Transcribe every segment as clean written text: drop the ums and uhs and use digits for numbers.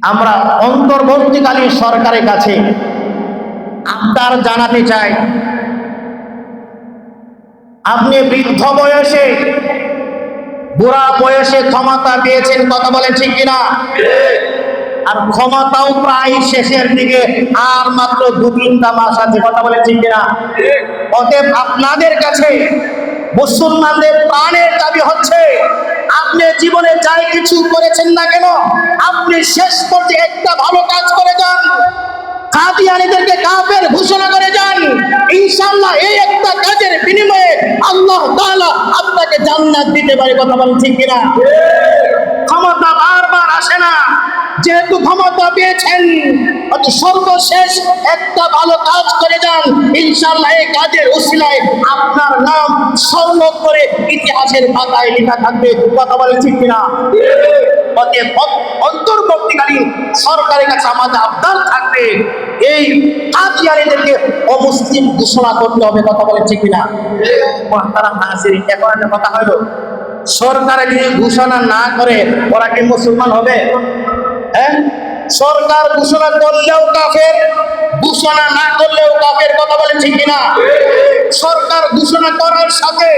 আমরা অন্তর্বর্তীকালীন সরকারের কাছে আবদার জানাতে চাই, আপনি বৃদ্ধ বয়সে বুড়া বয়সে ক্ষমতা পেয়েছেন, কথা বলেন ঠিক কিনা? আর ক্ষমতাও প্রায় শেষের দিকে, আর মাত্র 2-3টা মাস আছে, কথা বলেন ঠিক কিনা? অতএব আপনাদের কাছে মুসলমানদের প্রাণের দাবি হচ্ছে, আপনি জীবনে যাই কিছু করেছেন না কেন, আপনি শেষ পর্যায়ে একটা ভালো কাজ করে যান, কাদিয়ানীদেরকে কাফের ঘোষণা করে যান। ইনশাআল্লাহ এই একটা কাজের বিনিময়ে আল্লাহ তাআলা আপনাকে জান্নাত দিতে পারে, কথা বলেন ঠিক কিনা? ক্ষমতা বারবার আসে না, যেহেতু ক্ষমতা পেয়েছেন অতি সর্বশেষ একটা ভালো কাজ করে যান, ইনশাআল্লাহ এই কাজের উসিলায় আপনার নাম স্বর্ণ করে ইতিহাসের পাতায় লেখা থাকবে, কথা বলেন ঠিক কিনা? অন্তর্বর্তীকালীন সরকারের কাছে আমাদের আবদার থাকবে, এই কাদিয়ানীদেরকে অমুসলিম ঘোষণা করতে হবে, কথা বলেন ঠিক কিনা? মুহতারাম হাজিরিন, এখন একটা কথা হলো, সরকারে যদি ঘোষণা না করে ওরা কি মুসলমান হবে? হ্যাঁ, সরকার ঘোষণা করলেও কাফের, ঘোষণা না করলেও কাফের, কথা বলেন ঠিক কিনা? সরকার ঘোষণা করার সাথে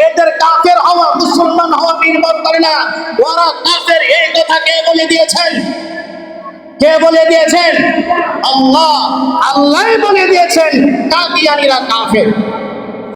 এদের কাফের হওয়া মুসলমান হওয়া নির্ভর করে না, ওরা কাফের এই কথা কে বলে দিয়েছেন? কে বলে দিয়েছেন? আল্লাহ। আল্লাহ বলে দিয়েছেন কাদিয়ানীরা কাফের।